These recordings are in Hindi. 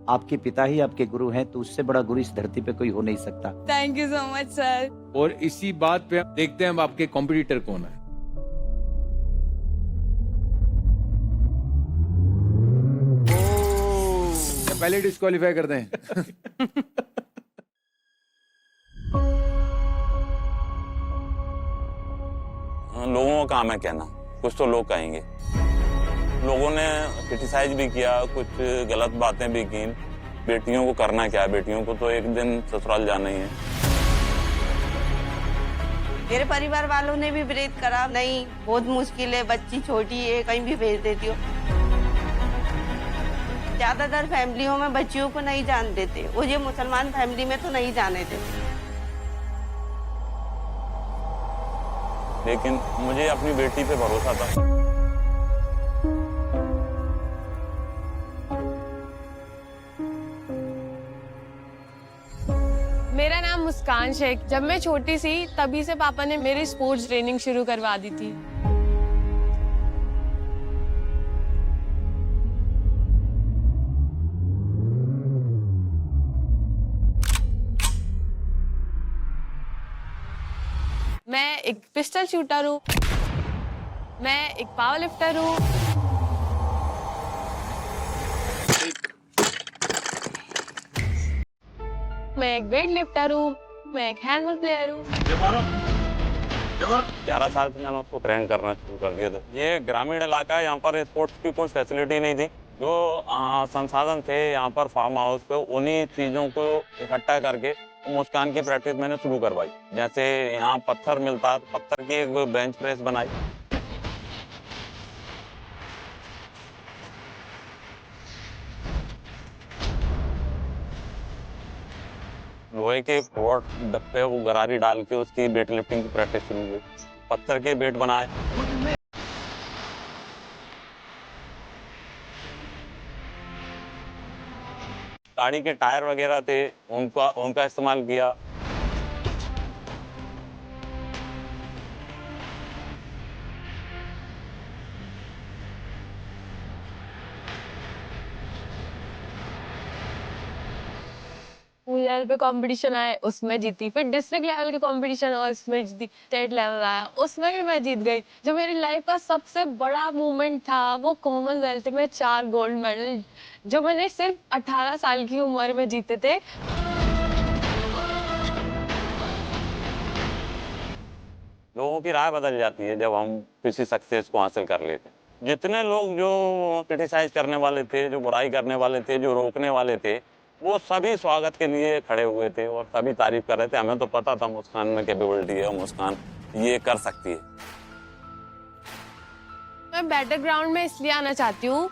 आपके पिता ही आपके गुरु हैं, तो उससे बड़ा गुरु इस धरती पे कोई हो नहीं सकता। Thank you so much sir. और इसी बात पे देखते हैं अब आपके कॉम्पिटिटर कौन है। पहले डिस्क्वालीफाई कर दें। लोगों का काम है कहना, कुछ तो लोग कहेंगे। लोगों ने क्रिटिसाइज भी किया, कुछ गलत बातें भी की। बेटियों को करना क्या है, बेटियों को तो एक दिन ससुराल जाना ही है। मेरे परिवार वालों ने भी विरोध करा, नहीं बहुत मुश्किल है, बच्ची छोटी है, कहीं भी भेज देती हो। ज्यादातर फैमिलियों में बच्चियों को नहीं जान देते, वो ये मुसलमान फैमिली में तो नहीं जाने देते। लेकिन मुझे अपनी बेटी पे भरोसा था। मेरा नाम मुस्कान शेख। जब मैं छोटी सी तभी से पापा ने मेरी स्पोर्ट्स ट्रेनिंग शुरू करवा दी थी। मैं एक पिस्टल शूटर हूँ, मैं एक पावर लिफ्टर हूँ, मैं एक वेट लिफ्टर हूँ, मैं एक हैंडबॉल प्लेयर हूँ। 11 साल से मैंने उसको ट्रेन करना शुरू कर दिया था। ये ग्रामीण इलाका है, यहाँ पर स्पोर्ट्स की कोई फैसिलिटी नहीं थी। जो संसाधन थे यहाँ पर फार्म हाउस पे, उन्हीं चीज़ों को इकट्ठा करके मुस्कान की प्रैक्टिस मैंने शुरू करवाई। जैसे यहाँ पत्थर मिलता है, पत्थर की एक बेंच प्रेस बनाई। लोहे के पोर्ट डब्बे वो गरारी डाल के उसकी वेट लिफ्टिंग की प्रैक्टिस शुरू हुई। पत्थर के वेट बनाए। गाड़ी के टायर वगैरह थे, उनका इस्तेमाल किया। स्कूल लेवल पे कंपटीशन आए, उसमें जीती। फिर डिस्ट्रिक्ट लेवल के कंपटीशन और उसमें जीती। स्टेट लेवल आया, उसमें भी मैं जीत गई। जो मेरी लाइफ का सबसे बड़ा मूवमेंट था वो कॉमनवेल्थ में 4 गोल्ड मेडल, जो मैंने सिर्फ 18 साल की उम्र में जीते थे। लोगों की राय बदल जाती है जब हम किसी सक्सेस को हासिल कर लेते हैं। जितने लोग जो क्रिटिसाइज करने वाले थे, जो बुराई करने वाले थे, जो रोकने वाले थे, वो सभी स्वागत के लिए खड़े हुए थे और सभी तारीफ कर रहे थे। हमें तो पता था मुस्कान में कैपेबिलिटी है, मुस्कान ये कर सकती है। मैं बैटर ग्राउंड में इसलिए आना चाहती हूँ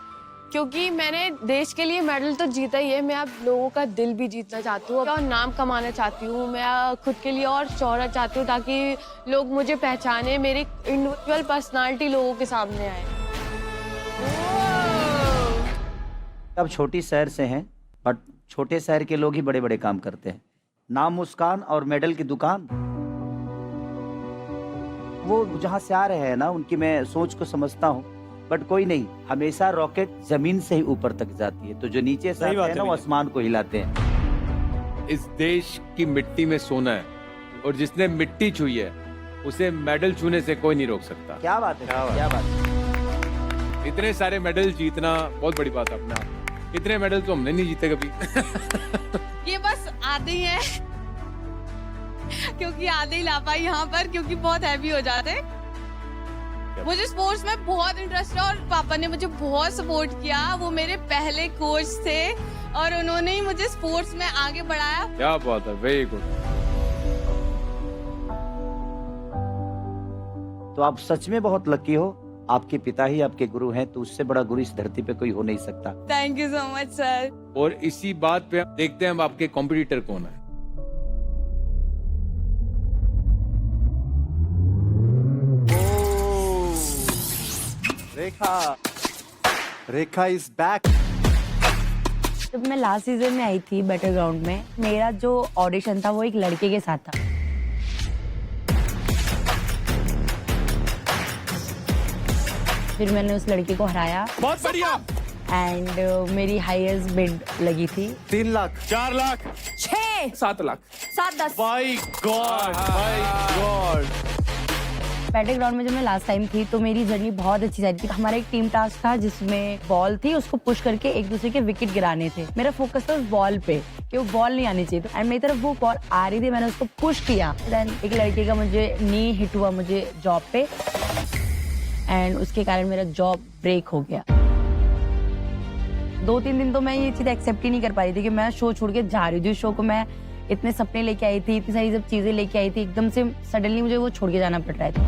क्योंकि मैंने देश के लिए मेडल तो जीता ही है, मैं अब लोगों का दिल भी जीतना चाहती हूँ और नाम कमाना चाहती हूँ। मैं खुद के लिए और शोहरत चाहती हूँ ताकि लोग मुझे पहचाने, मेरी इंडिविजुअल पर्सनालिटी लोगों के सामने आए। अब छोटी शहर से हैं, बट छोटे शहर के लोग ही बड़े बड़े काम करते हैं। नाम मुस्कान और मेडल की दुकान, वो जहाँ से आ रहे हैं ना, उनकी मैं सोच को समझता हूँ। बट कोई नहीं, हमेशा रॉकेट जमीन से ही ऊपर तक जाती है, तो जो नीचे से आते हैं ना वो आसमान को हिलाते हैं। इस देश की मिट्टी में सोना है और जिसने मिट्टी छुई है उसे मेडल छूने से कोई नहीं रोक सकता। क्या बात है, क्या बात है। इतने सारे मेडल जीतना बहुत बड़ी बात है अपने आप। इतने मेडल तो हमने नहीं जीते कभी। ये बस आधे ही है क्योंकि आधे ही ला पाई यहाँ पर, क्योंकि बहुत हैवी हो जाते। मुझे स्पोर्ट्स में बहुत इंटरेस्ट है और पापा ने मुझे बहुत सपोर्ट किया। वो मेरे पहले कोच थे और उन्होंने ही मुझे स्पोर्ट्स में आगे बढ़ाया। क्या बात है, वेरी गुड। तो आप सच में बहुत लकी हो, आपके पिता ही आपके गुरु हैं, तो उससे बड़ा गुरु इस धरती पे कोई हो नहीं सकता। Thank you so much sir. और इसी बात पे देखते हैं अब आपके कॉम्पिटिटर कौन है। रेखा इज बैक। जब मैं लास्ट सीजन में आई थी बैटल ग्राउंड में, मेरा जो ऑडिशन था वो एक लड़के के साथ था। फिर मैंने उस लड़के को हराया। बहुत बढ़िया। एंड मेरी हाईएस्ट बिड लगी थी 3 lakh 4 lakh 6 7 lakh 7 10। My God Battleground में जब मैं लास्ट टाइम थी तो मेरी जर्नी बहुत अच्छी जा रही थी। हमारा एक टीम टास्क था जिसमें बॉल थी, उसको पुश करके एक दूसरे के विकेट गिराने थे। मेरा फोकस था उस बॉल पे कि वो बॉल नहीं आनी चाहिए, एंड मेरी तरफ वो बॉल आ रही थी, मैंने उसको पुश किया। देन एक लड़के का मुझे नी हिट हुआ मुझे जॉब पे, एंड उसके कारण मेरा जॉब ब्रेक हो गया। 2-3 दिन तो मैं ये चीज़ एक्सेप्ट ही नहीं कर पा रही थी कि मैं शो छोड़ के जा रही हूँ। जिस शो को मैं इतने सपने लेके आई थी, इतनी सारी सब चीजें लेके आई थी, एकदम से सडनली मुझे वो छोड़ के जाना पड़ रहा था।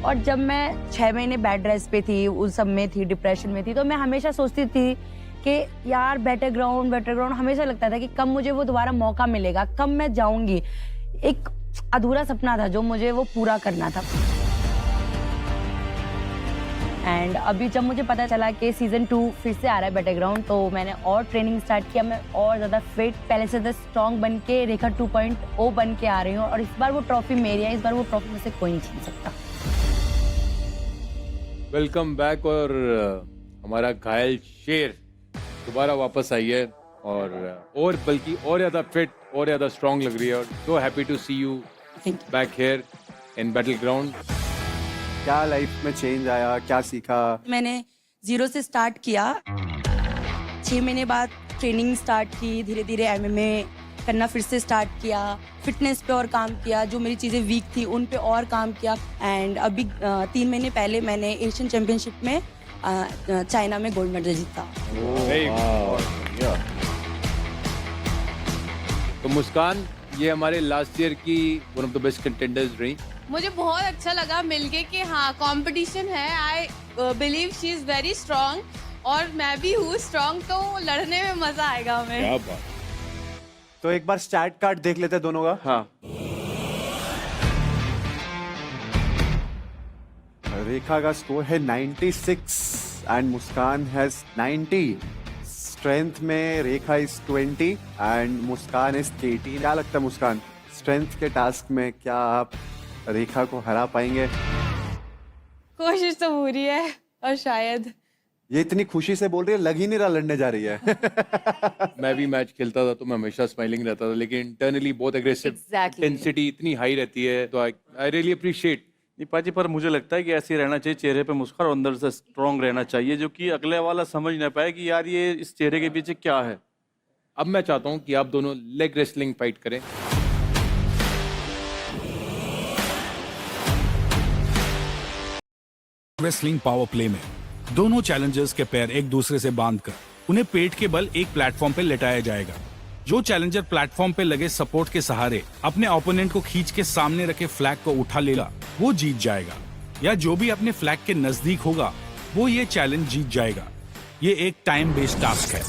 और जब मैं 6 महीने बैड रेस्ट पे थी, उस सब में थी, डिप्रेशन में थी, तो मैं हमेशा सोचती थी कि यार बैटलग्राउंड हमेशा लगता था कि कब मुझे वो दोबारा मौका मिलेगा, कब मैं जाऊंगी। एक अधूरा सपना था जो मुझे वो पूरा करना था। एंड अभी जब मुझे पता चला कि सीजन 2 फिर से आ रहा है बैटलग्राउंड, तो मैंने और ट्रेनिंग स्टार्ट किया। मैं और ज़्यादा फिट, पहले से ज़्यादा स्ट्रॉन्ग बन के रेखा 2.0 बन के आ रही हूँ। और इस बार वो ट्रॉफी मेरी है, इस बार वो ट्रॉफी में से कोई नहीं छीन सकता। Welcome back. और हमारा घायल शेर दोबारा वापस आई है और बल्कि और ज़्यादा फिट और ज़्यादा स्ट्रॉन्ग लग रही है। और so happy to see you back here in battleground. क्या लाइफ में चेंज आया, क्या सीखा? मैंने 0 से स्टार्ट किया, 6 महीने बाद ट्रेनिंग स्टार्ट की, धीरे धीरे MMA करना फिर से स्टार्ट किया, फिटनेस पे और काम किया, जो मेरी चीज़ें वीक थी उन पे और काम किया। एंड अभी 3 महीने पहले मैंने एशियन चैंपियनशिप में चाइना में गोल्ड मेडल जीता। तो मुस्कान, ये हमारे लास्ट ईयर की one of the best contenders रही। मुझे बहुत अच्छा लगा मिलके कि हाँ कंपटीशन है। I believe she is very strong और मैं भी हूँ स्ट्रांग, तो लड़ने में मजा आएगा हमें। क्या बात। तो एक बार स्टैट कार्ड देख लेते हैं दोनों का। हाँ रेखा का स्कोर है 96 एंड मुस्कान हैज 90। स्ट्रेंथ में रेखा इज 20 एंड मुस्कान इज 18। क्या लगता है मुस्कान, स्ट्रेंथ के टास्क में क्या आप रेखा को हरा पाएंगे? कोशिश तो पूरी है और शायद। ये इतनी खुशी से बोल रही है, लग ही नहीं रहा लड़ने जा रही है। मैं भी मैच खेलता था तो मैं हमेशा स्माइलिंग रहता था, लेकिन इंटरनली बहुत एग्रेसिव, इंटेंसिटी इतनी हाई रहती है। तो आई रियली अप्रिशिएट। पाजी, पर मुझे लगता है कि ऐसे ही रहना चाहिए, चेहरे पे मुस्कुराहट और अंदर से स्ट्रॉन्ग रहना चाहिए, जो कि अगले वाला समझ ना पाए कि यार ये इस चेहरे के पीछे क्या है। अब मैं चाहता हूँ कि आप दोनों लेग रेसलिंग फाइट करें। रेसलिंग पावर प्ले में दोनों चैलेंजर्स के पैर एक दूसरे से बांधकर उन्हें पेट के बल एक प्लेटफॉर्म पर लेटाया जाएगा। जो चैलेंजर प्लेटफॉर्म पे लगे सपोर्ट के सहारे अपने ओपोनेंट को खींच के सामने रखे फ्लैग को उठा लेगा, वो जीत जाएगा। या जो भी अपने फ्लैग के नजदीक होगा वो ये चैलेंज जीत जाएगा। ये एक टाइम बेस्ड टास्क है।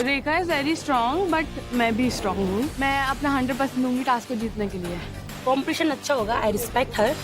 रेखा इज वेरी स्ट्रांग बट मैं भी स्ट्रांग हूँ। मैं अपना 100% दूंगी टास्क को जीतने के लिए। कॉम्पिटिशन अच्छा होगा, आई रिस्पेक्ट हर।